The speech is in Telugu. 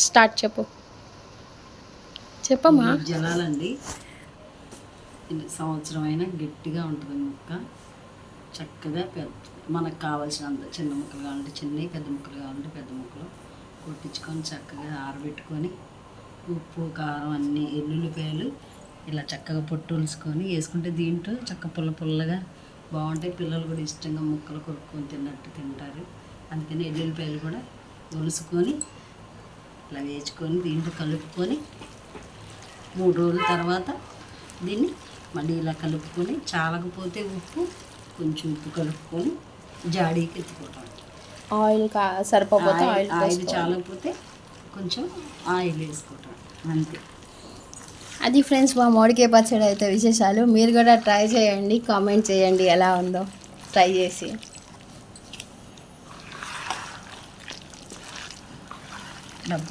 స్టార్ట్ చెప్పమ్మా. జలాలండి, సంవత్సరం అయినా గట్టిగా ఉంటుంది ముక్క. చక్కగా మనకు కావాల్సినంత చిన్న ముక్కలు కావాలంటే చిన్నవి, పెద్ద ముక్కలు కావాలంటే పెద్ద ముక్కలు కొట్టించుకొని చక్కగా ఆరబెట్టుకొని ఉప్పు కారం అన్నీ ఎల్లుల్లిపాయలు ఇలా చక్కగా పొట్టులుసుకొని వేసుకుంటే దీంట్లో చక్క పుల్లగా బాగుంటాయి. పిల్లలు కూడా ఇష్టంగా ముక్కలు కొరుక్కొని తిన్నట్టు తింటారు. అందుకని ఎల్లుల్లిపాయలు కూడా ఒలుసుకొని ఇలా వేసుకొని దీంట్లో కలుపుకొని 3 రోజుల తర్వాత దీన్ని మళ్ళీ ఇలా కలుపుకొని చాలకపోతే కొంచెం ఉప్పు కలుపుకొని జాడీకి ఎత్తుకుంటాం. ఆయిల్ సరిపోతే ఆయిల్ చాలకపోతే కొంచెం ఆయిల్ వేసుకుంటాం, అంతే. అది ఫ్రెండ్స్, మా మామిడికాయ పచ్చడి అయితే విశేషాలు. మీరు కూడా ట్రై చేయండి, కామెంట్ చేయండి ఎలా ఉందో ట్రై చేసి. డబ్బు